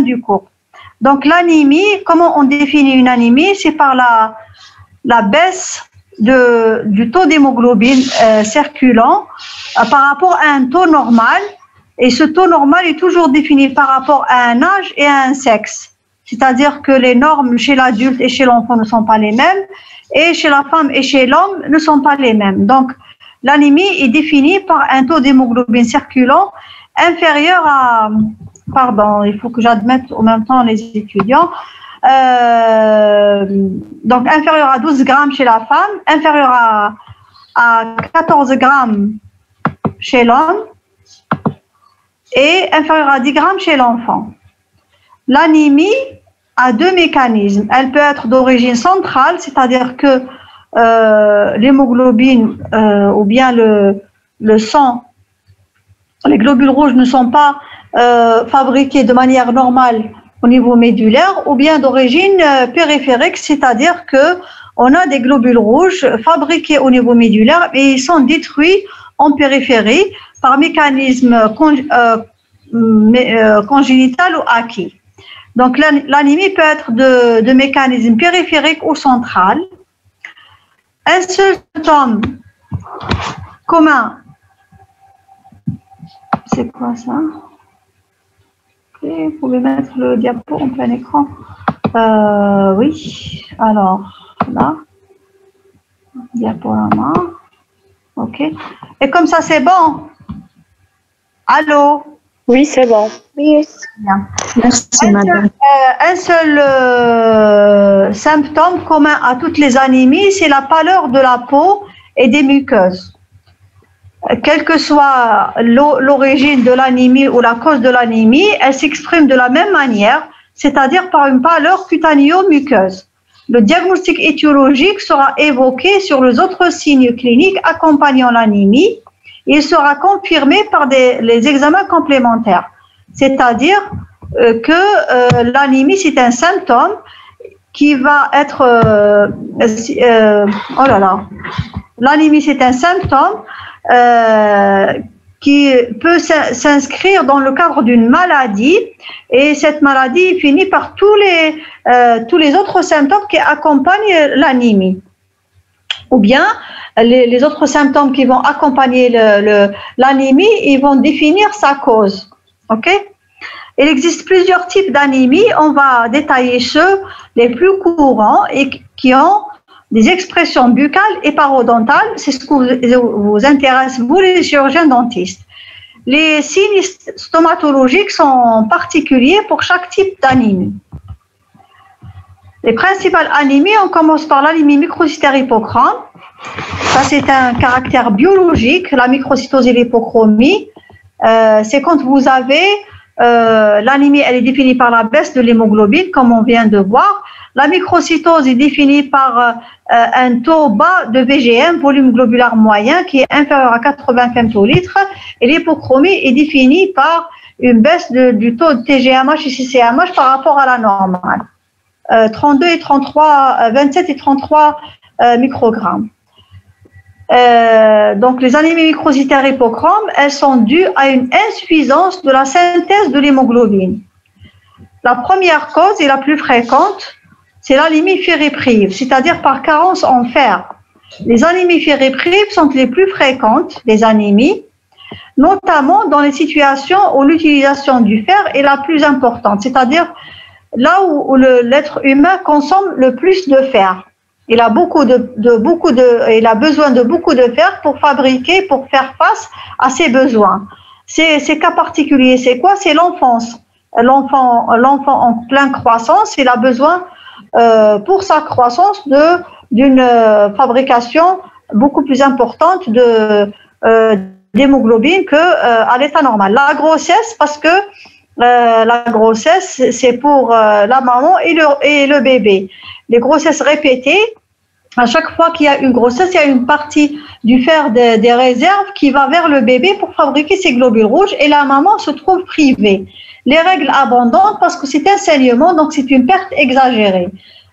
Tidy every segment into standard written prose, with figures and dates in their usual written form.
du cours. Donc l'anémie, comment on définit une anémie? C'est par la baisse du taux d'hémoglobine circulant par rapport à un taux normal. Et ce taux normal est toujours défini par rapport à un âge et à un sexe. C'est-à-dire que les normes chez l'adulte et chez l'enfant ne sont pas les mêmes, et chez la femme et chez l'homme ne sont pas les mêmes. Donc, l'anémie est définie par un taux d'hémoglobine circulant inférieur à... Pardon, il faut que j'admette en même temps les étudiants. Donc, inférieur à 12 grammes chez la femme, inférieur à 14 grammes chez l'homme, et inférieur à 10 grammes chez l'enfant. L'anémie a deux mécanismes. Elle peut être d'origine centrale, c'est-à-dire que l'hémoglobine ou bien le sang, les globules rouges ne sont pas fabriqués de manière normale au niveau médulaire, ou bien d'origine périphérique, c'est-à-dire que on a des globules rouges fabriqués au niveau médulaire et ils sont détruits en périphérie par mécanisme congénital ou acquis. Donc l'anémie peut être de mécanisme périphérique ou central. Un seul symptôme commun, c'est quoi ça? Ok, vous pouvez mettre le diapo en plein écran. Oui, alors là, diaporama. Ok. Et comme ça, c'est bon? Allô? Oui, c'est bon. Oui. Bien. Merci, madame. Un seul symptôme commun à toutes les anémies, c'est la pâleur de la peau et des muqueuses. Quelle que soit l'origine de l'anémie ou la cause de l'anémie, elle s'exprime de la même manière, c'est-à-dire par une pâleur cutanéo-muqueuse. Le diagnostic étiologique sera évoqué sur les autres signes cliniques accompagnant l'anémie. Il sera confirmé par les examens complémentaires. C'est-à-dire que l'anémie, c'est un symptôme qui va être... oh là là. L'anémie, c'est un symptôme qui peut s'inscrire dans le cadre d'une maladie, et cette maladie finit par tous les autres symptômes qui accompagnent l'anémie. Ou bien, les autres symptômes qui vont accompagner l'anémie, ils vont définir sa cause. Ok? Il existe plusieurs types d'anémie. On va détailler ceux les plus courants et qui ont des expressions buccales et parodontales. C'est ce qui vous intéresse, vous, les chirurgiens dentistes. Les signes stomatologiques sont particuliers pour chaque type d'anémie. Les principales anémies, on commence par l'anémie microcytaire hypochrome. Ça, c'est un caractère biologique, la microcytose et l'hypochromie. C'est quand vous avez l'anémie, elle est définie par la baisse de l'hémoglobine, comme on vient de voir. La microcytose est définie par un taux bas de VGM, volume globulaire moyen, qui est inférieur à 80 femtolitres. Et l'hypochromie est définie par une baisse du taux de TGMH et CCMH par rapport à la normale. 32 et 33, 27 et 33 microgrammes. Donc les anémies microcytaires hypochromes, elles sont dues à une insuffisance de la synthèse de l'hémoglobine. La première cause et la plus fréquente, c'est l'anémie ferriprive, c'est-à-dire par carence en fer. Les anémies ferriprives sont les plus fréquentes des anémies, notamment dans les situations où l'utilisation du fer est la plus importante, c'est-à-dire là où l'être humain consomme le plus de fer. Il a il a besoin de beaucoup de fer pour fabriquer, pour faire face à ses besoins. Ces cas particuliers, c'est quoi? C'est l'enfance. L'enfant en pleine croissance, il a besoin pour sa croissance d'une fabrication beaucoup plus importante d'hémoglobine qu'à l'état normal. La grossesse, parce que la grossesse, c'est pour la maman et le bébé. Les grossesses répétées, à chaque fois qu'il y a une grossesse, il y a une partie du fer des réserves qui va vers le bébé pour fabriquer ses globules rouges et la maman se trouve privée. Les règles abondantes parce que c'est un saignement, donc c'est une perte exagérée.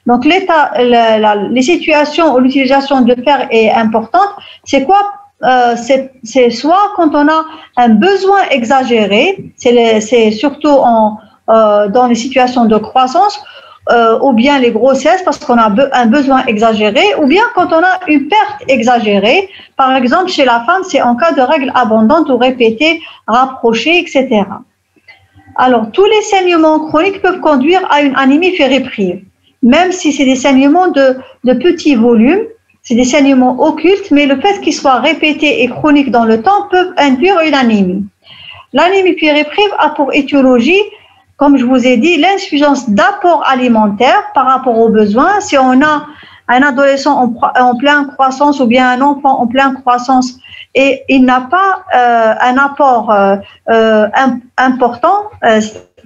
Donc les situations où l'utilisation de fer est importante, c'est quoi? C'est soit quand on a un besoin exagéré, c'est surtout dans les situations de croissance, ou bien les grossesses parce qu'on a un besoin exagéré, ou bien quand on a une perte exagérée. Par exemple, chez la femme, c'est en cas de règles abondantes ou répétées, rapprochées, etc. Alors, tous les saignements chroniques peuvent conduire à une anémie fériprive, même si c'est des saignements de petit volume, c'est des saignements occultes, mais le fait qu'ils soient répétés et chroniques dans le temps peuvent induire une anémie. L'anémie fériprive a pour étiologie, comme je vous ai dit, l'insuffisance d'apport alimentaire par rapport aux besoins. Si on a un adolescent en pleine croissance ou bien un enfant en pleine croissance et il n'a pas un apport important,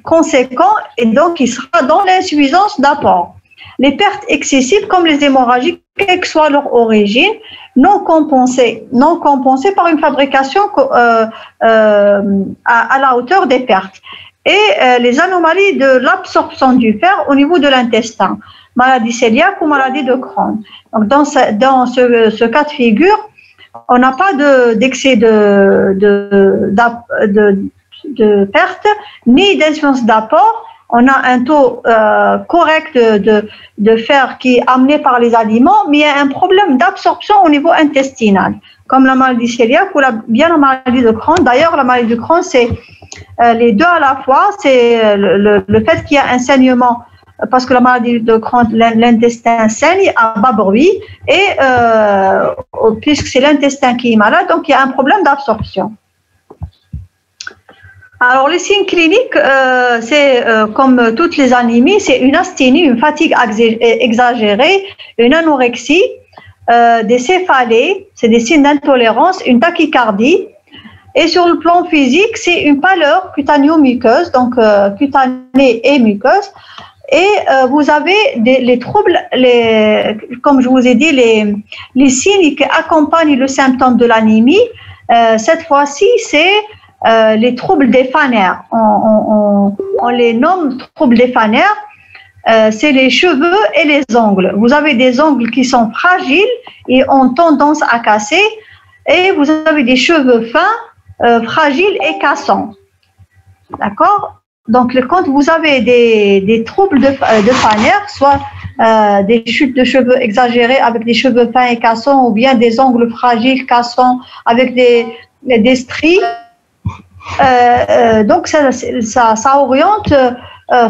conséquent, et donc il sera dans l'insuffisance d'apport. Les pertes excessives comme les hémorragies, quelle que soit leur origine, non compensées par une fabrication à la hauteur des pertes. Et les anomalies de l'absorption du fer au niveau de l'intestin, maladie cœliaque ou maladie de Crohn. Donc dans ce cas de figure, on n'a pas d'excès de perte ni d'insuffisance d'apport. On a un taux correct de fer qui est amené par les aliments, mais il y a un problème d'absorption au niveau intestinal, comme la maladie cœliaque ou bien la maladie de Crohn. D'ailleurs, la maladie de Crohn, c'est les deux à la fois. C'est le fait qu'il y a un saignement, parce que la maladie de Crohn, l'intestin saigne à bas bruit, et puisque c'est l'intestin qui est malade, donc il y a un problème d'absorption. Alors, les signes cliniques, c'est comme toutes les anémies, c'est une asthénie, une fatigue exagérée, une anorexie, des céphalées, c'est des signes d'intolérance, une tachycardie. Et sur le plan physique, c'est une pâleur cutanéo-muqueuse, donc cutanée et muqueuse. Et vous avez les troubles, comme je vous ai dit, les signes qui accompagnent le symptôme de l'anémie. Cette fois-ci, c'est les troubles des phanéres. On les nomme troubles des phanéres. C'est les cheveux et les ongles. Vous avez des ongles qui sont fragiles et ont tendance à casser, et vous avez des cheveux fins, fragiles et cassants. D'accord? Donc, quand vous avez des troubles de phanéres, soit des chutes de cheveux exagérées avec des cheveux fins et cassants, ou bien des ongles fragiles, cassants, avec des stries, donc ça oriente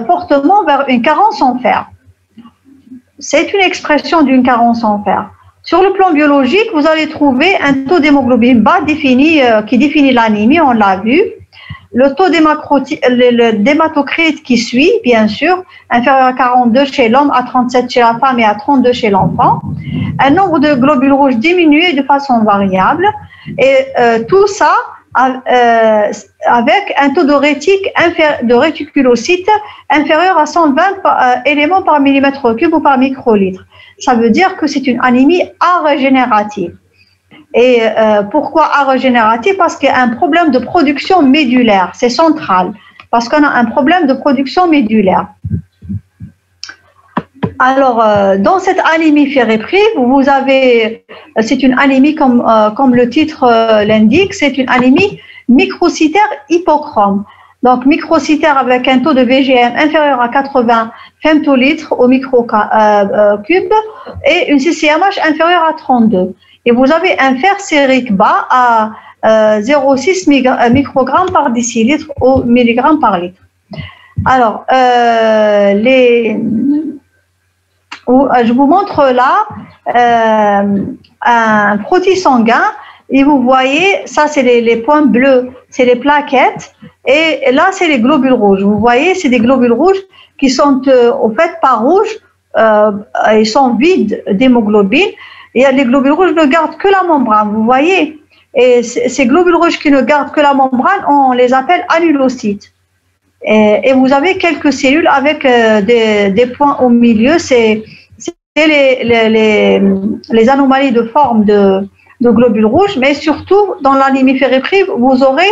fortement vers une carence en fer. C'est une expression d'une carence en fer. Sur le plan biologique, vous allez trouver un taux d'hémoglobine bas qui définit l'anémie, on l'a vu. Le taux d'hématocrite qui suit, bien sûr, inférieur à 42 chez l'homme, à 37 chez la femme et à 32 chez l'enfant. Un nombre de globules rouges diminué de façon variable. Et tout ça avec un taux de réticulocytes inférieur à 120 éléments par millimètre cube ou par microlitre. Ça veut dire que c'est une anémie arégénérative. Et pourquoi arégénérative? Parce qu'il y a un problème de production médulaire, c'est central, parce qu'on a un problème de production médulaire. Alors, dans cette anémie fériprive, vous avez, c'est une anémie comme le titre l'indique, c'est une anémie microcytaire hypochrome. Donc, microcytaire avec un taux de VGM inférieur à 80 femtolitres au microcube et une CCMH inférieure à 32. Et vous avez un fer sérique bas à 0,6 microgrammes par décilitre au milligramme par litre. Alors, je vous montre là un frottis sanguin et vous voyez, ça c'est les points bleus, c'est les plaquettes, et là c'est les globules rouges. Vous voyez, c'est des globules rouges qui sont au fait pas rouges, ils sont vides d'hémoglobine, et les globules rouges ne gardent que la membrane, vous voyez. Et ces globules rouges qui ne gardent que la membrane, on les appelle annulocytes. Et vous avez quelques cellules avec des points au milieu, c'est les anomalies de forme de globules rouges, mais surtout dans l'anémie fériprive, vous aurez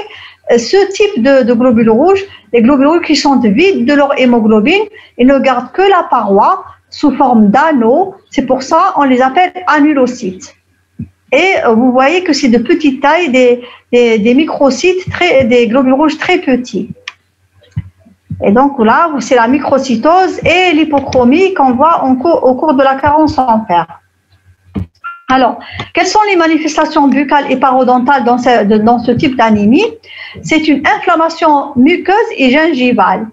ce type de globules rouges, les globules rouges qui sont vides de leur hémoglobine et ne gardent que la paroi sous forme d'anneaux. C'est pour ça on les appelle annulocytes. Et vous voyez que c'est de petite taille, des microcytes, des globules rouges très petits. Et donc là, c'est la microcytose et l'hypochromie qu'on voit au cours de la carence en fer. Alors, quelles sont les manifestations buccales et parodontales dans ce type d'anémie? C'est une inflammation muqueuse et gingivale.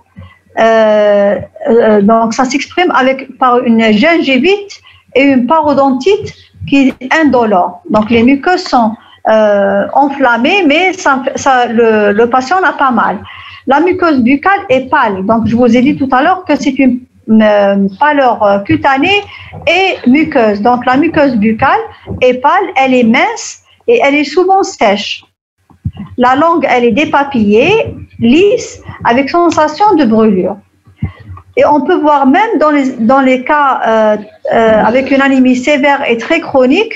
Donc, ça s'exprime par une gingivite et une parodontite qui est indolore. Donc, les muqueuses sont enflammées, mais le patient n'a pas mal. La muqueuse buccale est pâle. Donc, je vous ai dit tout à l'heure que c'est une pâleur cutanée et muqueuse. Donc, la muqueuse buccale est pâle, elle est mince et elle est souvent sèche. La langue, elle est dépapillée, lisse, avec sensation de brûlure. Et on peut voir même dans les cas avec une anémie sévère et très chronique,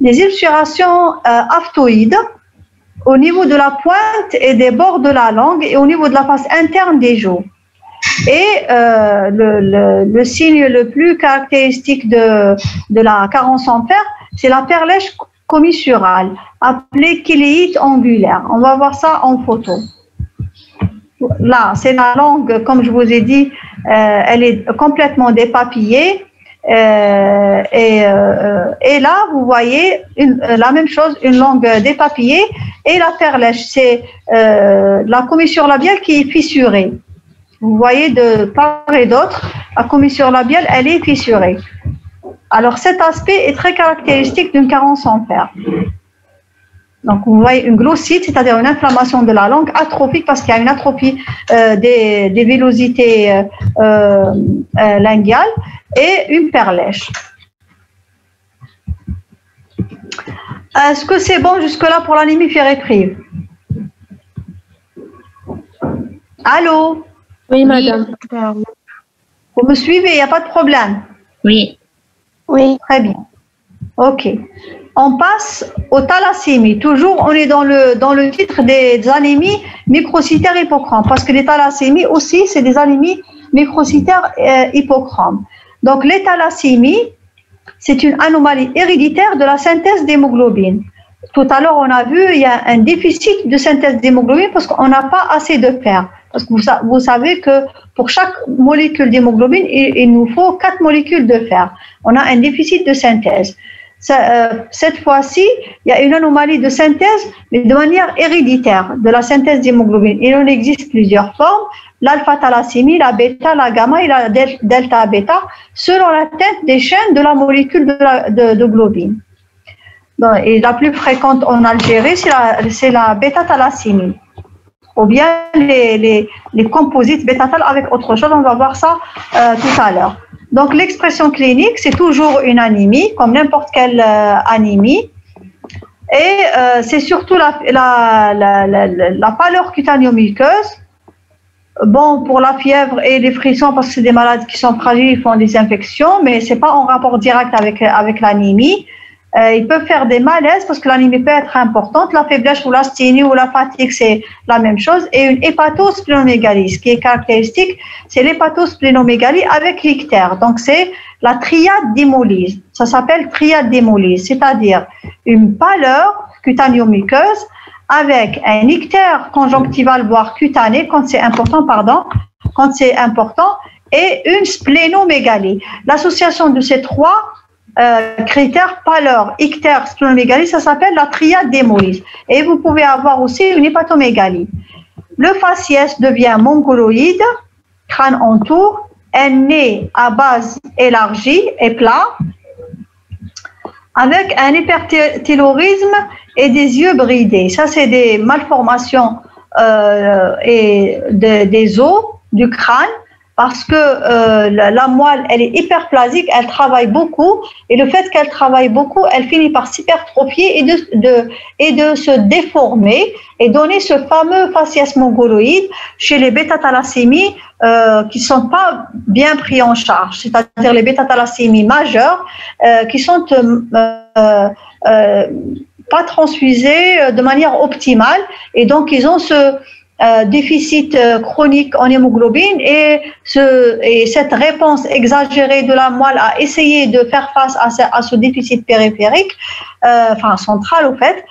des ulcérations aftoïdes au niveau de la pointe et des bords de la langue et au niveau de la face interne des joues. Et le signe le plus caractéristique de la carence en fer, c'est la perlèche commissurale, appelée chéléite angulaire. On va voir ça en photo. Là, c'est la langue, comme je vous ai dit, elle est complètement dépapillée. Et là, vous voyez la même chose, une langue dépapillée. Et la perlèche, c'est la commissure labiale qui est fissurée. Vous voyez de part et d'autre, la commissure labiale, elle est fissurée. Alors, cet aspect est très caractéristique d'une carence en fer. Donc, vous voyez une glossite, c'est-à-dire une inflammation de la langue atrophique parce qu'il y a une atrophie des villosités linguales et une perlèche. Est-ce que c'est bon jusque-là pour l'anémie ferriprive? Allô? Oui, madame. Vous me suivez, il n'y a pas de problème? Oui. Oui. Très bien. OK. On passe aux thalassémies. Toujours, on est dans le titre des anémies microcytaires hypochromes, parce que les thalassémies aussi, c'est des anémies microcytaires hypochromes. Donc, les thalassémies, c'est une anomalie héréditaire de la synthèse d'hémoglobine. Tout à l'heure, on a vu, il y a un déficit de synthèse d'hémoglobine parce qu'on n'a pas assez de fer. Parce que vous savez que pour chaque molécule d'hémoglobine, il nous faut 4 molécules de fer. On a un déficit de synthèse. Cette fois-ci, il y a une anomalie de synthèse, mais de manière héréditaire, de la synthèse d'hémoglobine. Il en existe plusieurs formes, l'alpha-thalassémie, la bêta, la gamma et la delta-bêta, selon la tête des chaînes de la molécule de globine. Bon, et la plus fréquente en Algérie, c'est la bêta-thalassémie. Ou bien les composites bêta-thal avec autre chose, on va voir ça tout à l'heure. Donc, l'expression clinique, c'est toujours une anémie, comme n'importe quelle anémie. Et c'est surtout la pâleur cutanéo-muqueuse. Bon, pour la fièvre et les frissons, parce que c'est des malades qui sont fragiles, ils font des infections, mais ce n'est pas en rapport direct avec l'anémie. Ils peuvent faire des malaises parce que l'anémie peut être importante. La faiblesse ou l'asthénie ou la fatigue, c'est la même chose. Et une hépatosplénomégalie, ce qui est caractéristique, c'est l'hépatosplénomégalie avec l'ictère. Donc, c'est la triade d'hémolyse. Ça s'appelle triade d'hémolyse, c'est-à-dire une pâleur cutanéo-muqueuse avec un ictère conjonctival, voire cutané, quand c'est important, et une splénomégalie. L'association de ces trois critères, pâleur, ictère, splénomégalie, ça s'appelle la triade d'hémolyse. Et vous pouvez avoir aussi une hépatomégalie. Le faciès devient mongoloïde, crâne entoure, un nez à base élargie et plat, avec un hyperthyroïdisme et des yeux bridés. Ça, c'est des malformations des os du crâne, parce que la moelle, elle est hyperplasique, elle travaille beaucoup, et le fait qu'elle travaille beaucoup, elle finit par s'hypertrophier et de se déformer et donner ce fameux faciès mongoloïde chez les bêta-thalassémies qui ne sont pas bien pris en charge, c'est-à-dire les bêta-thalassémies majeures qui sont pas transfusées de manière optimale, et donc ils ont ce déficit chronique en hémoglobine et cette réponse exagérée de la moelle à essayer de faire face à ce déficit périphérique, enfin central au fait,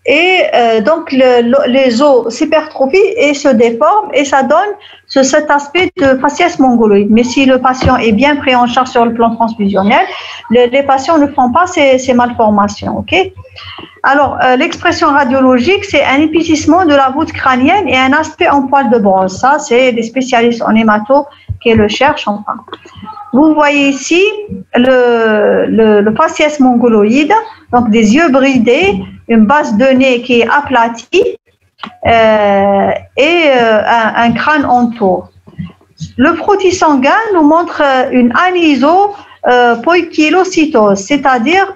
et donc les os s'hypertrophient et se déforment et ça donne cet aspect de faciès mongoloïde. Mais si le patient est bien pris en charge sur le plan transfusionnel, les patients ne font pas ces malformations. Okay. Alors, l'expression radiologique, c'est un épaississement de la voûte crânienne et un aspect en poil de bronze. Ça, c'est des spécialistes en hémato qui le cherchent. Enfin. Vous voyez ici le faciès mongoloïde, donc des yeux bridés, une base de nez qui est aplatie et un crâne entoure. Le frottis sanguin nous montre une anisopoikilocytose, c'est-à-dire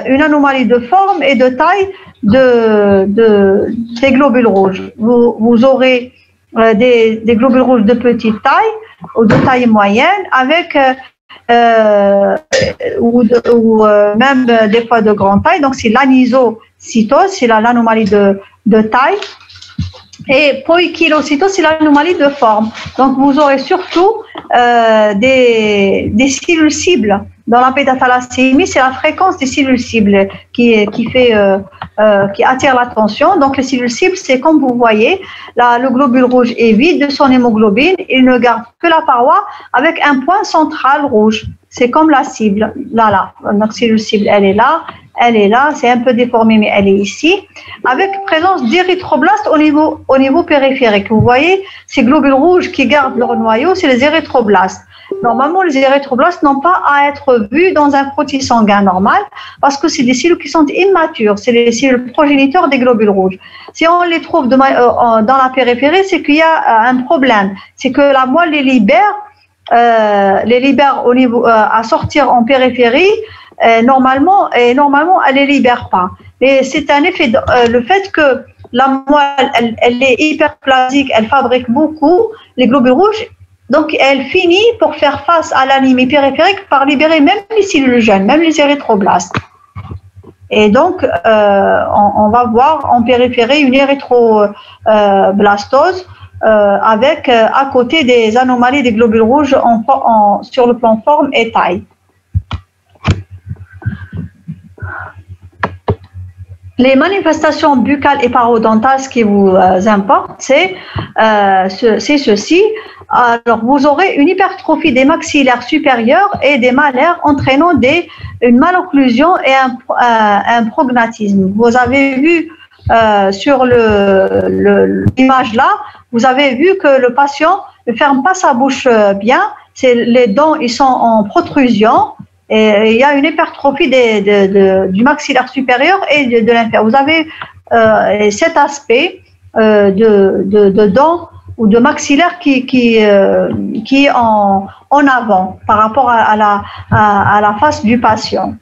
une anomalie de forme et de taille des globules rouges. Vous aurez des globules rouges de petite taille ou de taille moyenne avec ou même des fois de grande taille. Donc c'est l'anisocytose, c'est l'anomalie de taille. Et poikilocytose, c'est l'anomalie de forme. Donc vous aurez surtout des cellules cibles. Dans la bêta-thalassémie, c'est la fréquence des cellules cibles qui attire l'attention. Donc les cellules cibles, c'est comme vous voyez, là, le globule rouge est vide de son hémoglobine, il ne garde que la paroi avec un point central rouge. C'est comme la cible, là. Donc cellule cible, elle est là, c'est un peu déformé, mais elle est ici, avec présence d'érythroblastes au niveau périphérique. Vous voyez, ces globules rouges qui gardent leur noyau, c'est les érythroblastes. Normalement, les érythroblastes n'ont pas à être vus dans un frottis sanguin normal parce que c'est des cellules qui sont immatures, c'est les cellules progéniteurs des globules rouges. Si on les trouve dans la périphérie, c'est qu'il y a un problème, c'est que la moelle les libère au niveau à sortir en périphérie. Normalement, elle les libère pas. Et c'est un effet, le fait que la moelle, elle est hyperplasique, elle fabrique beaucoup les globules rouges. Donc, elle finit pour faire face à l'anémie périphérique par libérer même les cellules jeunes, même les érythroblastes. Et donc, on va voir en périphérie une érythroblastose avec à côté des anomalies des globules rouges sur le plan forme et taille. Les manifestations buccales et parodontales, ce qui vous importe, c'est ceci. Alors, vous aurez une hypertrophie des maxillaires supérieurs et des malaires entraînant une malocclusion et un prognatisme. Vous avez vu sur l'image là, vous avez vu que le patient ne ferme pas sa bouche bien, les dents ils sont en protrusion. Et il y a une hypertrophie du maxillaire supérieur et de l'inférieur. Vous avez cet aspect de dents ou de maxillaire qui est en avant par rapport à la face du patient.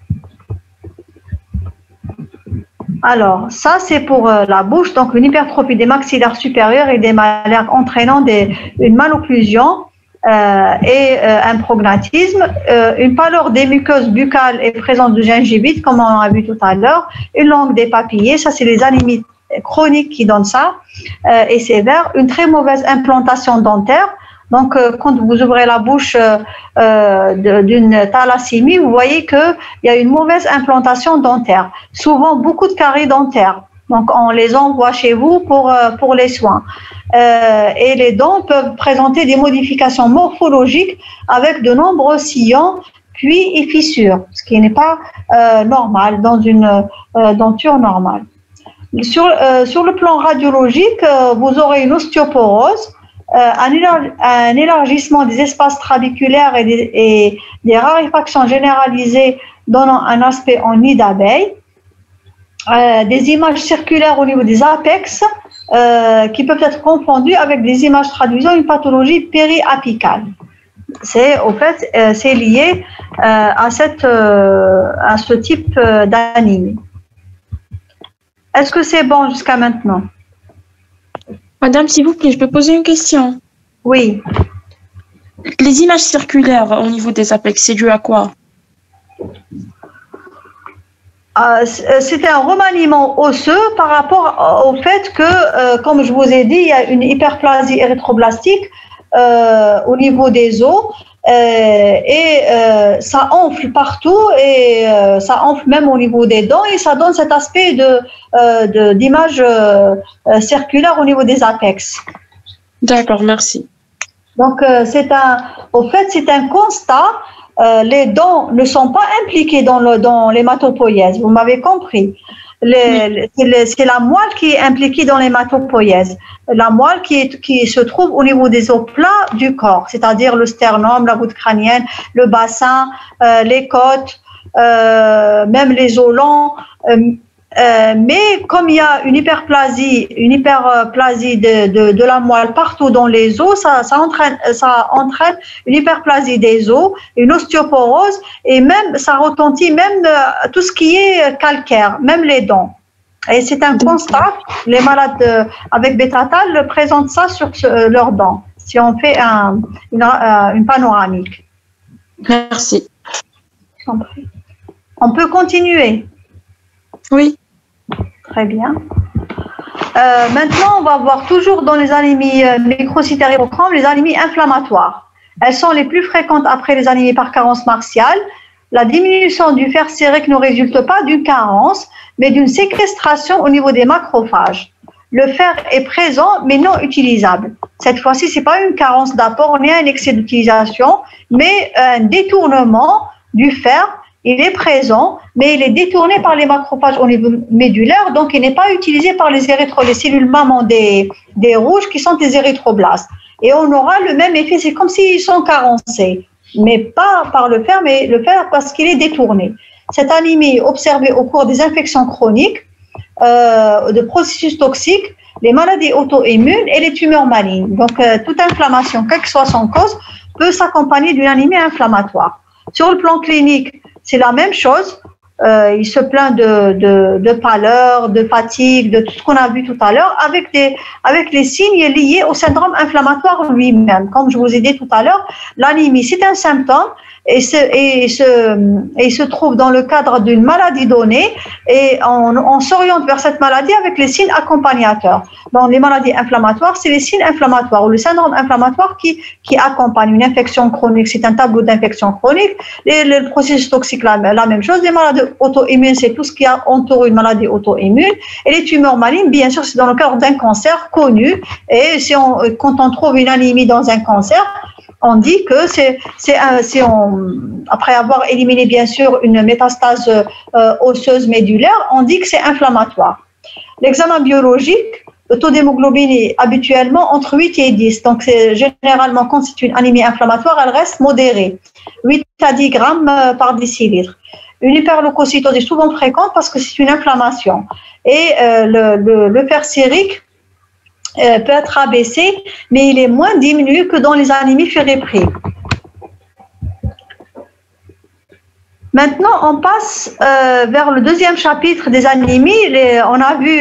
Alors, ça c'est pour la bouche, donc une hypertrophie des maxillaires supérieurs et des malaires entraînant une malocclusion. Et un prognatisme, une pâleur des muqueuses buccales et présence de gingivite, comme on a vu tout à l'heure, une langue dépapillée, ça c'est les anémies chroniques qui donnent ça, et sévère, une très mauvaise implantation dentaire. Donc, quand vous ouvrez la bouche d'une thalassémie, vous voyez qu'il y a une mauvaise implantation dentaire, souvent beaucoup de caries dentaires. Donc, on les envoie chez vous pour les soins. Et les dents peuvent présenter des modifications morphologiques avec de nombreux sillons, puits et fissures, ce qui n'est pas normal dans une denture normale. Sur le plan radiologique, vous aurez une ostéoporose, un élargissement des espaces trabéculaires et des raréfactions généralisées donnant un aspect en nid d'abeille. Des images circulaires au niveau des apex qui peuvent être confondues avec des images traduisant une pathologie périapicale. C'est lié à ce type d'anémie. Est-ce que c'est bon jusqu'à maintenant? Madame, s'il vous plaît, je peux poser une question? Oui. Les images circulaires au niveau des apex, c'est dû à quoi? C'était un remaniement osseux par rapport au fait que, comme je vous ai dit, il y a une hyperplasie érythroblastique au niveau des os. ça enfle partout et ça enfle même au niveau des dents et ça donne cet aspect d'image circulaire au niveau des apex. D'accord, merci. Donc, au fait, c'est un constat. Les dents ne sont pas impliquées dans l'hématopoïèse. Vous m'avez compris. C'est la moelle qui est impliquée dans l'hématopoïèse. La moelle qui se trouve au niveau des os plats du corps, c'est-à-dire le sternum, la voûte crânienne, le bassin, les côtes, même les os longs. Mais comme il y a une hyperplasie de la moelle partout dans les os, ça entraîne une hyperplasie des os, une ostéoporose et même ça retentit même tout ce qui est calcaire, même les dents. Et c'est un constat, les malades avec bêta-tal présentent ça sur leurs dents, si on fait une panoramique. Merci. On peut continuer. Oui. Très bien. Maintenant, on va voir toujours dans les anémies microcytaires hypochromes les anémies inflammatoires. Elles sont les plus fréquentes après les anémies par carence martiale. La diminution du fer sérique ne résulte pas d'une carence, mais d'une séquestration au niveau des macrophages. Le fer est présent, mais non utilisable. Cette fois-ci, ce n'est pas une carence d'apport ni un excès d'utilisation, mais un détournement du fer. Il est présent, mais il est détourné par les macrophages au niveau médulaire, donc il n'est pas utilisé par les cellules mamans des rouges qui sont des érythroblastes. Et on aura le même effet, c'est comme s'ils sont carencés, mais pas par le fer, mais le fer parce qu'il est détourné. Cette anémie est observée au cours des infections chroniques, de processus toxiques, les maladies auto-immunes et les tumeurs malignes. Donc, toute inflammation, quelle que soit son cause, peut s'accompagner d'une anémie inflammatoire. Sur le plan clinique, c'est la même chose. Il se plaint de pâleur, de fatigue, de tout ce qu'on a vu tout à l'heure, avec les signes liés au syndrome inflammatoire lui-même. Comme je vous ai dit tout à l'heure, l'anémie, c'est un symptôme et se trouve dans le cadre d'une maladie donnée et on s'oriente vers cette maladie avec les signes accompagnateurs. Dans les maladies inflammatoires, c'est les signes inflammatoires ou le syndrome inflammatoire qui accompagne une infection chronique. C'est un tableau d'infection chronique. Le processus toxique, la même chose. Les maladies auto-immunes, c'est tout ce qui entoure une maladie auto-immune. Et les tumeurs malignes, bien sûr, c'est dans le cadre d'un cancer connu. Et quand on trouve une anémie dans un cancer, on dit que après avoir éliminé bien sûr une métastase osseuse médulaire, on dit que c'est inflammatoire. L'examen biologique, le taux d'hémoglobine est habituellement entre 8 et 10. Donc, généralement, quand c'est une anémie inflammatoire, elle reste modérée. 8 à 10 grammes par décilitre. Une hyperleucocytose est souvent fréquente parce que c'est une inflammation. Et le fer sérique peut être abaissé, mais il est moins diminué que dans les anémies féripriles. Maintenant, on passe vers le deuxième chapitre des anémies. On a vu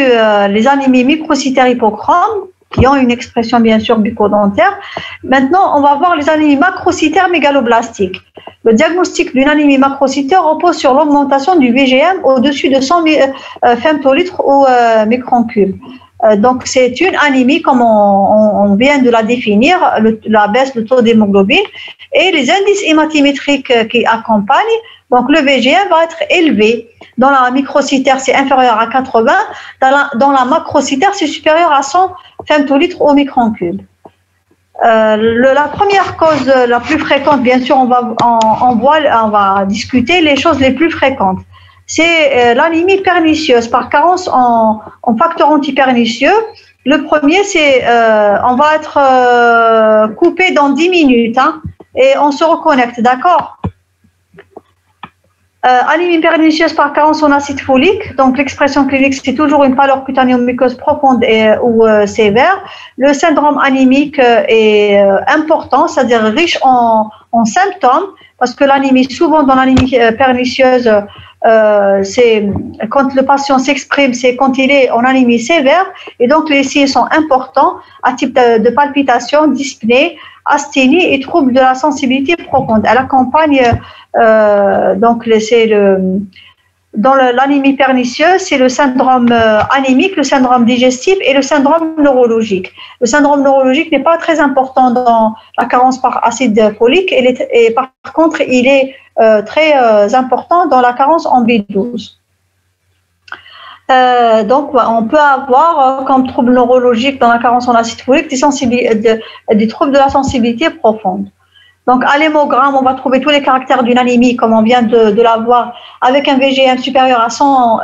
les anémies microcytaires hypochromes, qui ont une expression bien sûr bucco-dentaire. Maintenant, on va voir les anémies macrocytaires mégaloblastiques. Le diagnostic d'une anémie macrocytaire repose sur l'augmentation du VGM au-dessus de 100 femtolitres au microncube. Donc, c'est une anémie, comme on vient de la définir, la baisse du taux d'hémoglobine et les indices hématimétriques qui accompagnent. Donc, le VGM va être élevé. Dans la microcytaire, c'est inférieur à 80. Dans la macrocytaire, c'est supérieur à 100 femtolitres au microncube. La première cause la plus fréquente, bien sûr, on va discuter les choses les plus fréquentes. C'est l'anémie pernicieuse par carence en facteur antipernicieux. Le premier, c'est on va être coupé dans 10 minutes et on se reconnecte, d'accord? Anémie pernicieuse par carence en acide folique. Donc, l'expression clinique, c'est toujours une pâleur cutanéo-muqueuse profonde ou sévère. Le syndrome anémique est important, c'est-à-dire riche en symptômes, parce que l'anémie, souvent dans l'anémie pernicieuse, c'est quand le patient s'exprime, c'est quand il est en anémie sévère, et donc les signes sont importants à type de palpitation, dyspnée, asthénie et troubles de la sensibilité profonde. Elle accompagne donc c'est dans l'anémie pernicieuse, c'est le syndrome anémique, le syndrome digestif et le syndrome neurologique. Le syndrome neurologique n'est pas très important dans la carence par acide folique et par contre, il est très important dans la carence en B12. Donc, on peut avoir comme trouble neurologique dans la carence en acide folique des troubles de la sensibilité profonde. Donc, à l'hémogramme, on va trouver tous les caractères d'une anémie, comme on vient de l'avoir, avec un VGM supérieur à 100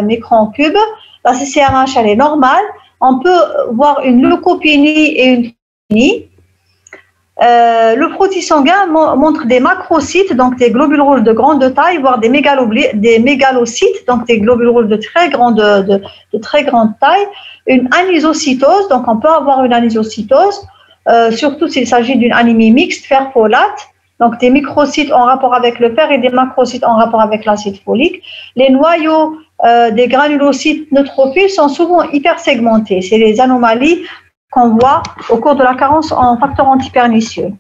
microns cubes. La CCRH, elle est normale. On peut voir une leucopénie et une thrombocytopénie. Le frottis sanguin montre des macrocytes, donc des globules rouges de grande taille, voire des mégalocytes, donc des globules rouges de très grande taille. Une anisocytose, donc on peut avoir une anisocytose. Surtout s'il s'agit d'une anémie mixte fer-folate, donc des microcytes en rapport avec le fer et des macrocytes en rapport avec l'acide folique. Les noyaux des granulocytes neutrophiles sont souvent hypersegmentés. C'est les anomalies qu'on voit au cours de la carence en facteurs antipernicieux.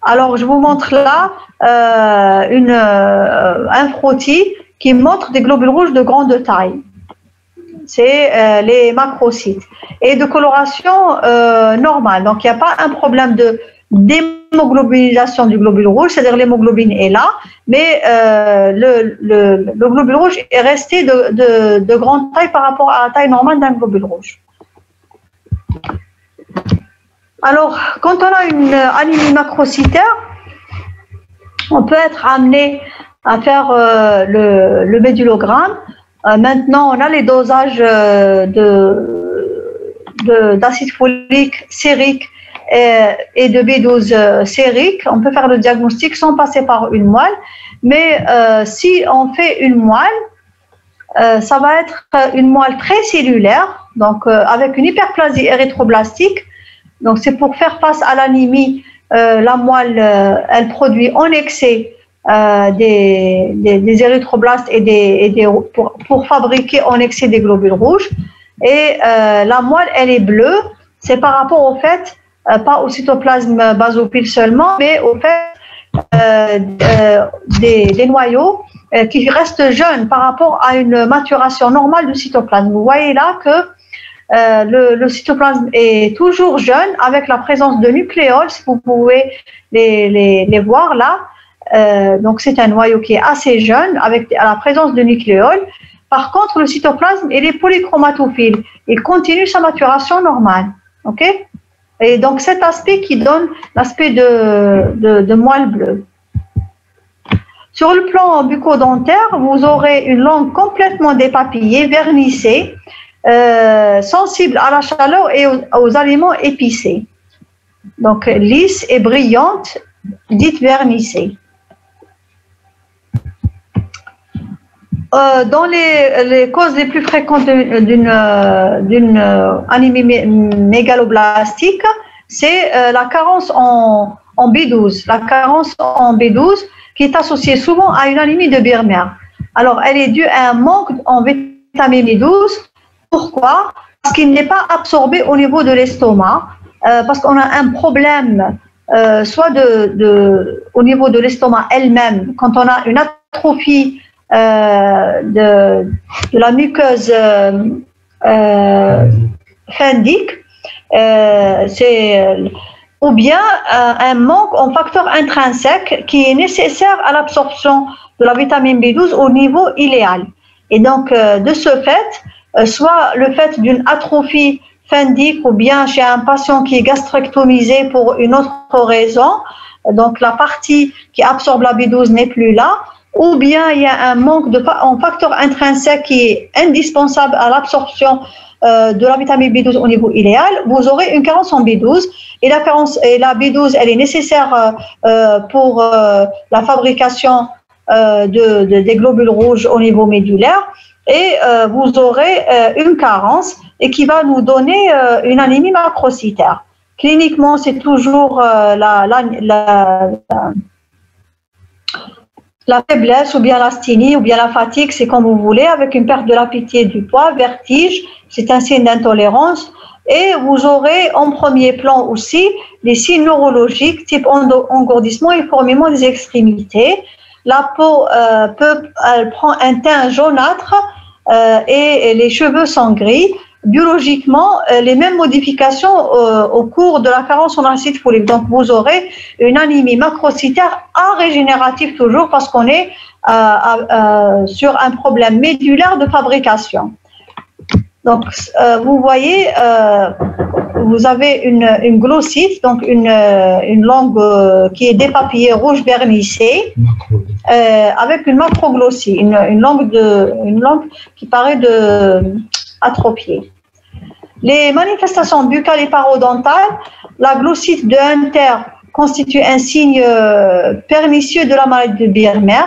Alors, je vous montre là un frottis qui montre des globules rouges de grande taille. C'est les macrocytes et de coloration normale. Donc, il n'y a pas un problème d'hémoglobinisation du globule rouge, c'est-à-dire l'hémoglobine est là, mais le globule rouge est resté de grande taille par rapport à la taille normale d'un globule rouge. Alors, quand on a une anémie macrocytaire, on peut être amené à faire le médulogramme. Maintenant, on a les dosages d'acide folique sérique et de B12 sérique. On peut faire le diagnostic sans passer par une moelle, mais si on fait une moelle, ça va être une moelle très cellulaire, donc avec une hyperplasie érythroblastique. Donc c'est pour faire face à l'anémie, la moelle, elle produit en excès des érythroblastes et pour fabriquer en excès des globules rouges. Et la moelle, elle est bleue. C'est par rapport au fait, pas au cytoplasme basopile seulement, mais au fait des noyaux qui restent jeunes par rapport à une maturation normale du cytoplasme. Vous voyez là que le cytoplasme est toujours jeune avec la présence de nucléoles, si vous pouvez les voir là. Donc c'est un noyau qui est assez jeune avec la présence de nucléoles. Par contre, le cytoplasme, il est polychromatophile. Il continue sa maturation normale. Ok? Et donc cet aspect qui donne l'aspect de moelle bleue. Sur le plan bucco-dentaire, vous aurez une langue complètement dépapillée, vernissée, sensible à la chaleur et aux aliments épicés. Donc lisse et brillante, dite vernissée. Dans les causes les plus fréquentes d'une anémie mégaloblastique, c'est la carence en B12. La carence en B12 qui est associée souvent à une anémie de Birmer. Alors, elle est due à un manque en vitamine B12. Pourquoi? Parce qu'il n'est pas absorbé au niveau de l'estomac, parce qu'on a un problème soit au niveau de l'estomac elle-même, quand on a une atrophie de la muqueuse phendique, ou bien un manque en facteur intrinsèque qui est nécessaire à l'absorption de la vitamine B12 au niveau iléal. Et donc, de ce fait, soit le fait d'une atrophie phendique ou bien chez un patient qui est gastrectomisé pour une autre raison, donc la partie qui absorbe la B12 n'est plus là, ou bien il y a un manque en facteur intrinsèque qui est indispensable à l'absorption de la vitamine B12 au niveau iléal, vous aurez une carence en B12 et la B12 elle est nécessaire pour la fabrication des globules rouges au niveau médulaire et vous aurez une carence et qui va nous donner une anémie macrocytaire. Cliniquement, c'est toujours la faiblesse ou bien l'asthénie ou bien la fatigue, c'est comme vous voulez, avec une perte de l'appétit et du poids, vertige, c'est un signe d'intolérance. Et vous aurez en premier plan aussi les signes neurologiques type engourdissement et fourmillement des extrémités. la peau elle prend un teint jaunâtre et les cheveux sont gris. Biologiquement, les mêmes modifications au cours de la carence en acide folique. Donc, vous aurez une anémie macrocytaire arégénérative toujours parce qu'on est sur un problème médulaire de fabrication. Donc, vous voyez, vous avez une glossite, donc une langue qui est dépapillée rouge vernissée, avec une macroglossie, une langue qui paraît atrophiée. Les manifestations buccales et parodontales, la glossite de Hunter constitue un signe pernicieux de la maladie de Birmer.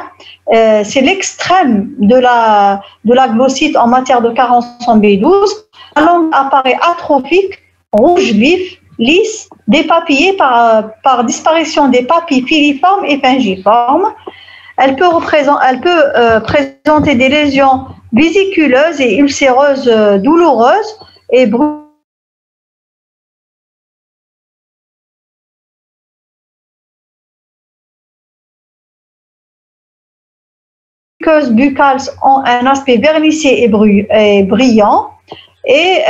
C'est l'extrême de la glossite en matière de carence en B12. La langue apparaît atrophique, rouge vif, lisse, dépapillée par disparition des papilles filiformes et fingiformes. Elle peut présenter des lésions vésiculeuses et ulcéreuses douloureuses et muqueuses buccales ont un aspect vernissé et brillant. Et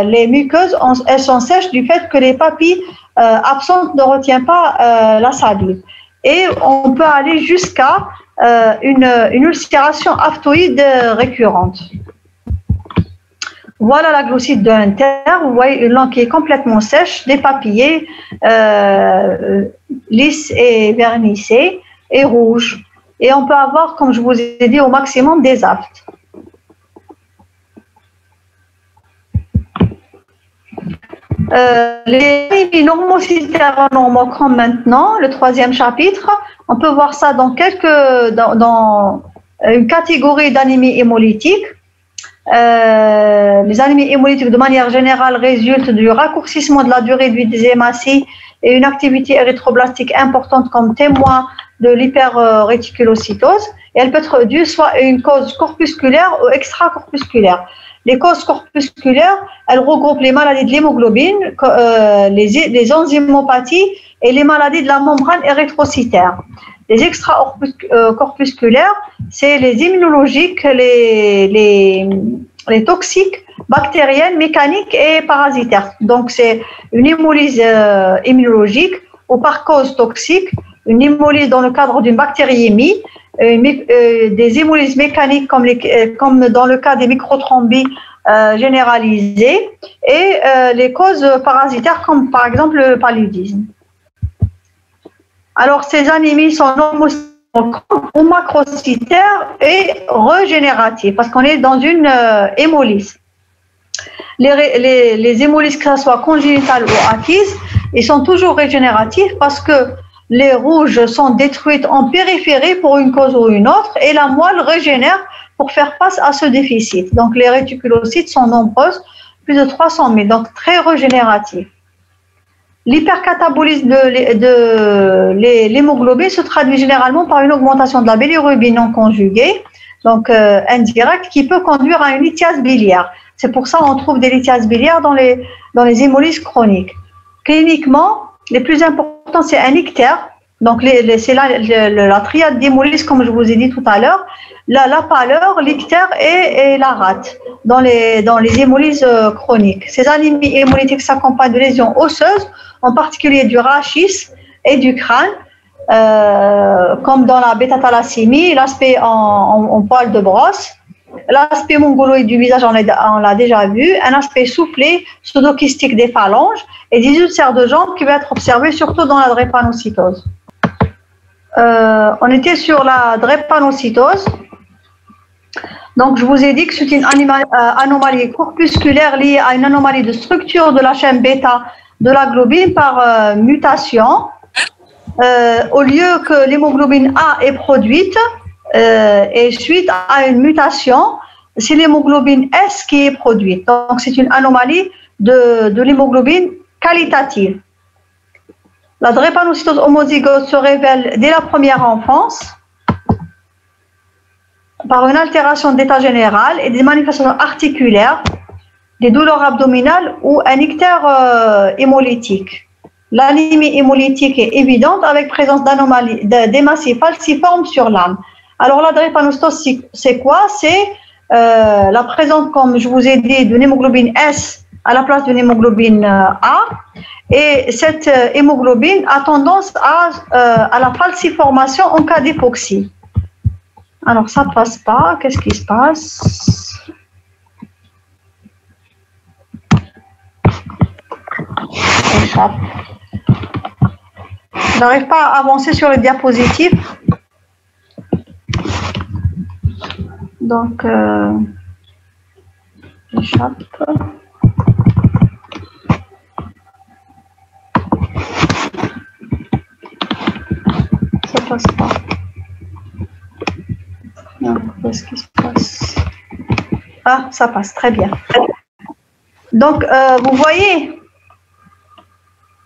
les muqueuses, elles sont sèches du fait que les papilles absentes ne retiennent pas la salive. Et on peut aller jusqu'à une ulcération aftoïde récurrente. Voilà la glossite de Hunter. Vous voyez une langue qui est complètement sèche, dépapillée, lisse et vernissée et rouge. Et on peut avoir, comme je vous ai dit, au maximum des aftes. Les anémies normocytaires normochromes maintenant, le troisième chapitre, on peut voir ça dans une catégorie d'anémies hémolytiques. Les anémies hémolytiques de manière générale résultent du raccourcissement de la durée de vie des hématies et une activité érythroblastique importante comme témoin de l'hyperréticulocytose. Et elle peut être due soit à une cause corpusculaire ou extracorpusculaire. Les causes corpusculaires, elles regroupent les maladies de l'hémoglobine, les enzymopathies et les maladies de la membrane érythrocytaire. Les extracorpusculaires, c'est les immunologiques, les toxiques, bactériennes, mécaniques et parasitaires. Donc, c'est une hémolyse immunologique ou par cause toxique, une hémolyse dans le cadre d'une bactériémie, des hémolyses mécaniques comme dans le cas des microthrombie généralisées et les causes parasitaires comme par exemple le paludisme. Alors ces anémies sont ou macrocytaires et régénératives parce qu'on est dans une hémolyse. Les hémolyses, que ce soit congénitales ou acquises, ils sont toujours régénératifs parce que les rouges sont détruites en périphérie pour une cause ou une autre et la moelle régénère pour faire face à ce déficit. Donc les réticulocytes sont nombreuses, plus de 300 000, donc très régénératifs. L'hypercatabolisme de l'hémoglobine se traduit généralement par une augmentation de la bilirubine non conjuguée, donc indirecte, qui peut conduire à une lithiase biliaire. C'est pour ça qu'on trouve des lithiases biliaires dans les hémolyses chroniques. Cliniquement, les plus importants, c'est un ictère, donc c'est la triade d'hémolyse, comme je vous ai dit tout à l'heure, la pâleur, l'ictère et la rate dans les hémolyses chroniques. Ces anémies hémolytiques s'accompagnent de lésions osseuses, en particulier du rachis et du crâne, comme dans la bêta-thalassémie, l'aspect en poil de brosse. L'aspect mongoloïde du visage, on l'a déjà vu, un aspect soufflé, pseudokystique des phalanges et des ulcères de jambes qui va être observé surtout dans la drépanocytose. On était sur la drépanocytose. Donc, je vous ai dit que c'est une anomalie corpusculaire liée à une anomalie de structure de la chaîne bêta de la globine par mutation. Au lieu que l'hémoglobine A est produite, et suite à une mutation, c'est l'hémoglobine S qui est produite. Donc, c'est une anomalie de l'hémoglobine qualitative. La drépanocytose homozygote se révèle dès la première enfance par une altération d'état général et des manifestations articulaires, des douleurs abdominales ou un ictère hémolytique. l'anémie hémolytique est évidente avec présence d'anomalies, d'hématies falciformes sur l'âme. Alors la drépanocytose, c'est quoi? C'est la présence, comme je vous ai dit, d'une hémoglobine S à la place d'une hémoglobine A. Et cette hémoglobine a tendance à la falciformation en cas d'hypoxie. Alors ça passe pas, qu'est-ce qui se passe? Je n'arrive pas à avancer sur les diapositives. Donc, j'échappe. Ça passe pas. Qu'est-ce qui se passe? Ah, ça passe, très bien. Donc, vous voyez?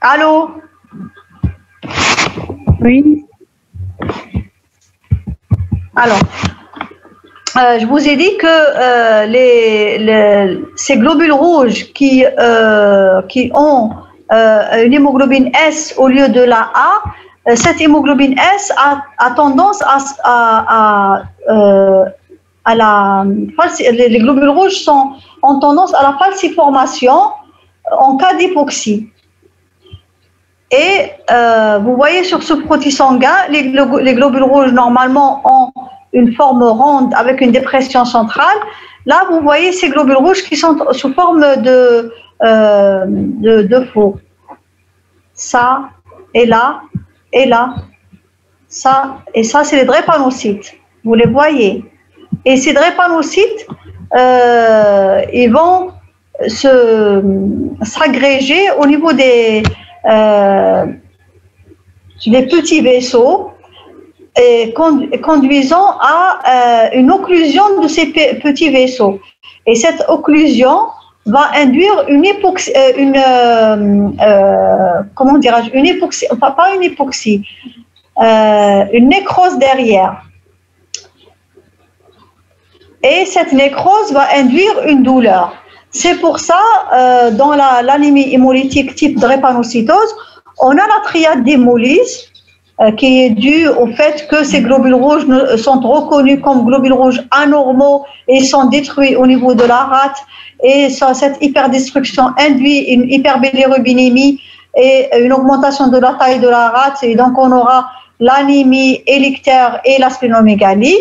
Allô? Oui. Alors, je vous ai dit que ces globules rouges qui ont une hémoglobine S au lieu de la A, cette hémoglobine S a tendance les globules rouges ont tendance à la falciformation en cas d'hypoxie. Et vous voyez sur ce frottis sanguin, les globules rouges normalement ont une forme ronde avec une dépression centrale. Là, vous voyez ces globules rouges qui sont sous forme de faux. Ça, et là, et là. Ça, et ça, c'est les drépanocytes. Vous les voyez. Et ces drépanocytes, ils vont s'agréger au niveau des petits vaisseaux et conduisant à une occlusion de ces petits vaisseaux. Et cette occlusion va induire une hypoxie, comment dirais-je, une hypoxie, enfin pas une hypoxie, une nécrose derrière. Et cette nécrose va induire une douleur. C'est pour ça, dans l'anémie hémolytique type drépanocytose, on a la triade d'hémolyse qui est due au fait que ces globules rouges sont reconnus comme globules rouges anormaux et sont détruits au niveau de la rate. Et cette hyperdestruction induit une hyperbilirubinémie et une augmentation de la taille de la rate. Et donc, on aura l'anémie élictaire et la splénomégalie.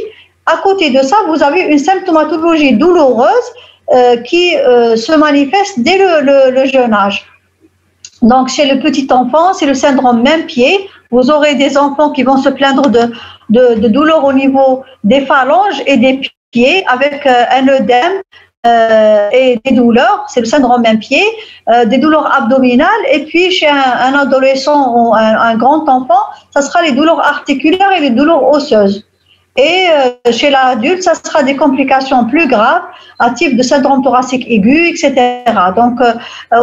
À côté de ça, vous avez une symptomatologie douloureuse qui se manifeste dès le jeune âge. Donc, chez le petit enfant, c'est le syndrome même-pied. Vous aurez des enfants qui vont se plaindre de douleurs au niveau des phalanges et des pieds avec un œdème et des douleurs, c'est le syndrome même-pied, des douleurs abdominales. Et puis, chez un adolescent ou un grand enfant, ça sera les douleurs articulaires et les douleurs osseuses. Et chez l'adulte, ça sera des complications plus graves, un type de syndrome thoracique aigu, etc. Donc,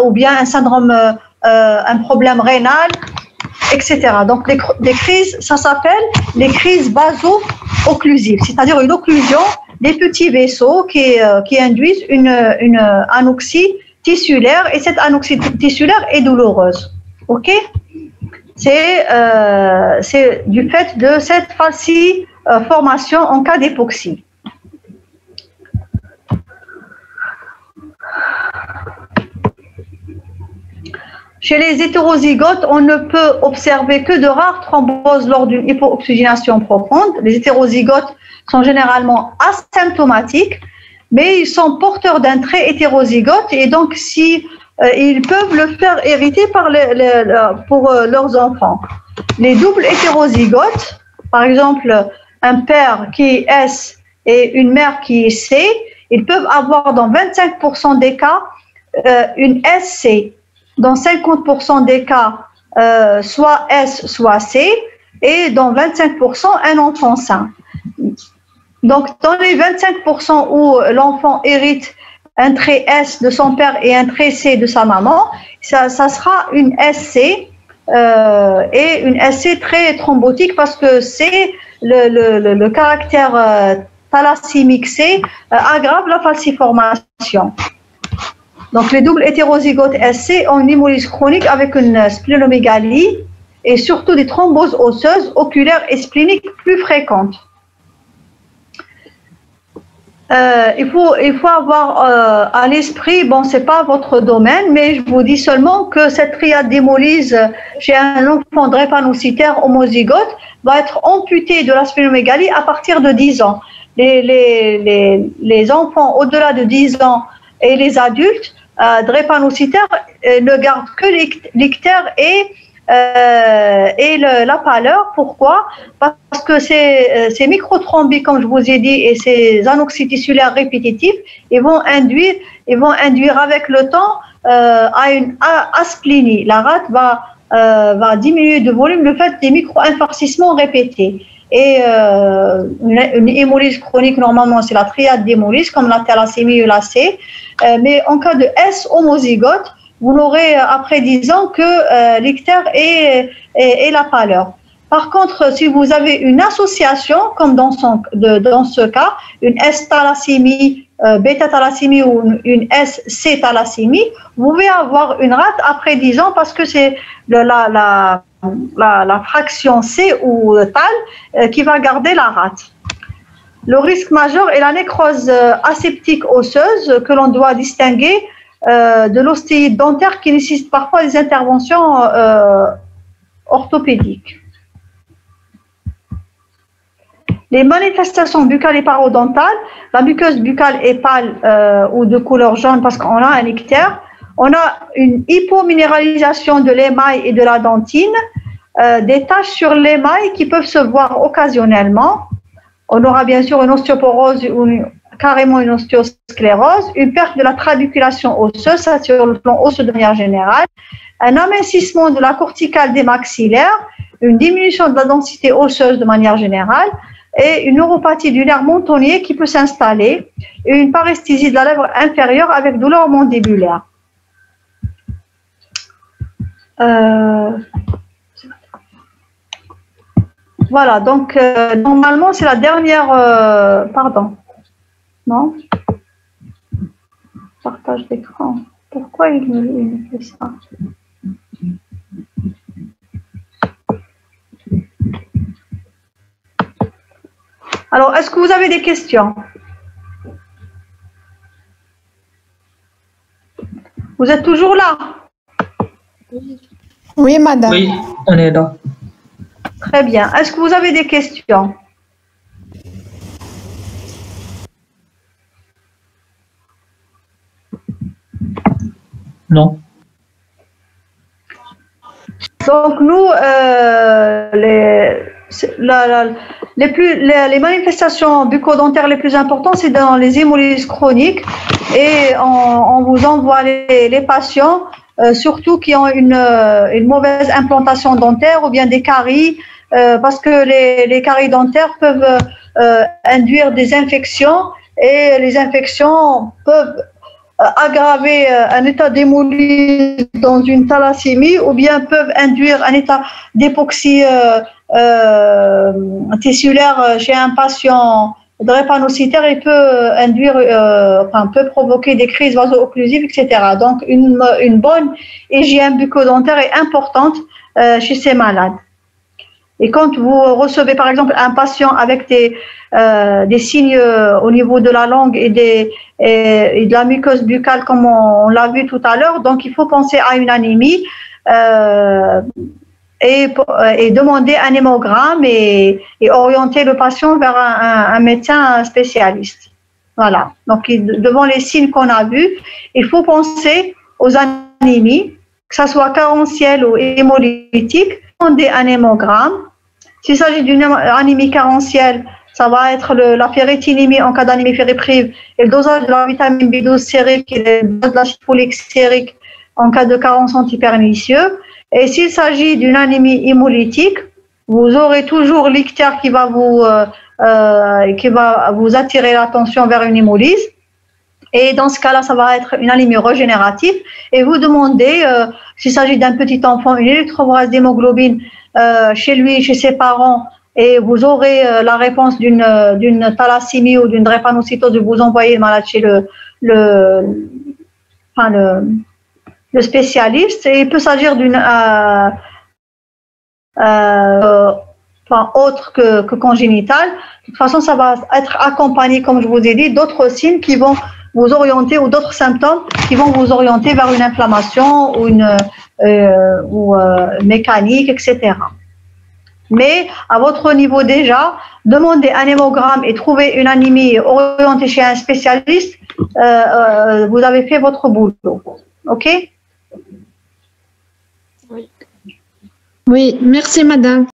ou bien un syndrome, un problème rénal, etc. Donc, les crises, ça s'appelle les crises vaso-occlusives, c'est-à-dire une occlusion des petits vaisseaux qui induisent une anoxie tissulaire, et cette anoxie tissulaire est douloureuse. OK? C'est du fait de cette falciformation en cas d'hypoxie. Chez les hétérozygotes, on ne peut observer que de rares thromboses lors d'une hypooxygénation profonde. Les hétérozygotes sont généralement asymptomatiques, mais ils sont porteurs d'un trait hétérozygote, et donc ils peuvent le faire hériter pour leurs enfants. Les doubles hétérozygotes, par exemple un père qui est S et une mère qui est C, ils peuvent avoir dans 25% des cas une SC. Dans 50% des cas, soit S, soit C, et dans 25%, un enfant sain. Donc, dans les 25% où l'enfant hérite un trait S de son père et un trait C de sa maman, ça sera une SC, et une SC très thrombotique parce que c'est le caractère thalassémique C aggrave la falciformation. Donc, les doubles hétérozygotes SC ont une hémolyse chronique avec une splénomégalie et surtout des thromboses osseuses, oculaires et spléniques plus fréquentes. Il faut avoir à l'esprit, bon, c'est pas votre domaine, mais je vous dis seulement que cette triade d'hémolyse chez un enfant drépanocytaire homozygote va être amputée de la splénomégalie à partir de 10 ans. Les enfants au-delà de 10 ans et les adultes drépanocytaires ne gardent que l'ictère et la pâleur. Pourquoi? Parce que ces microthrombes, comme je vous ai dit, et ces anoxytissulaires répétitifs, ils vont induire avec le temps à une asplénie. La rate va diminuer de volume le fait des micro-infarcissements répétés. Et une hémolyse chronique, normalement, c'est la triade d'hémolyse, comme la thalassémie ou la C. Mais en cas de S homozygote, vous n'aurez après 10 ans que l'ictère et la pâleur. Par contre, si vous avez une association, comme dans ce cas, une S-thalassémie, bêta-thalassémie ou une S-C-thalassémie, vous pouvez avoir une rate après 10 ans parce que c'est la fraction C ou TAL qui va garder la rate. Le risque majeur est la nécrose aseptique osseuse que l'on doit distinguer de l'ostéite dentaire qui nécessite parfois des interventions orthopédiques. Les manifestations buccales et parodontales, la muqueuse buccale est pâle ou de couleur jaune parce qu'on a un ictère. On a une hypominéralisation de l'émail et de la dentine, des taches sur l'émail qui peuvent se voir occasionnellement. On aura bien sûr une ostéoporose ou carrément une ostéosclérose, une perte de la trabiculation osseuse, ça sur le plan osseux de manière générale, un amincissement de la corticale des maxillaires, une diminution de la densité osseuse de manière générale, et une neuropathie du nerf mentonnier qui peut s'installer, et une paresthésie de la lèvre inférieure avec douleur mandibulaire. Voilà, donc normalement c'est la dernière... pardon. Non? Partage d'écran. Pourquoi il me fait ça? Alors, est-ce que vous avez des questions? Vous êtes toujours là? Oui, madame. Oui, on est là. Très bien. Est-ce que vous avez des questions? Non. Donc, nous, les manifestations bucco-dentaires les plus importantes, c'est dans les hémolyses chroniques. Et on vous envoie les patients, surtout qui ont une mauvaise implantation dentaire ou bien des caries, parce que les caries dentaires peuvent induire des infections et les infections peuvent aggraver un état d'hémolyse dans une thalassémie ou bien peuvent induire un état d'hypoxie tissulaire chez un patient drépanocytaire et peut provoquer des crises vaso-occlusives, etc. Donc, une bonne hygiène bucco-dentaire est importante chez ces malades. Et quand vous recevez par exemple un patient avec des signes au niveau de la langue et de la muqueuse buccale comme on l'a vu tout à l'heure, donc il faut penser à une anémie et demander un hémogramme et orienter le patient vers un médecin spécialiste. Voilà. Donc devant les signes qu'on a vus, il faut penser aux anémies, que ce soit carentielle ou hémolytique, demander un hémogramme. S'il s'agit d'une anémie carentielle, ça va être la ferritinémie en cas d'anémie ferriprive et le dosage de la vitamine B12 sérique et le dosage de l'acide folique sérique en cas de carence antipernicieux. Et s'il s'agit d'une anémie hémolytique, vous aurez toujours l'ictère qui va vous attirer l'attention vers une hémolyse. Et dans ce cas-là, ça va être une anémie régénérative. Et vous demandez, s'il s'agit d'un petit enfant, une électrophorèse d'hémoglobine chez lui, chez ses parents, et vous aurez la réponse d'une thalassémie ou d'une drépanocytose, vous envoyez le malade chez enfin, le spécialiste. Et il peut s'agir d'une autre que congénitale. De toute façon, ça va être accompagné, comme je vous ai dit, d'autres signes qui vont vous orienter ou d'autres symptômes qui vont vous orienter vers une inflammation ou mécanique, etc. Mais à votre niveau déjà, demandez un hémogramme et trouver une anémie orientée chez un spécialiste, vous avez fait votre boulot. OK? Oui, merci madame.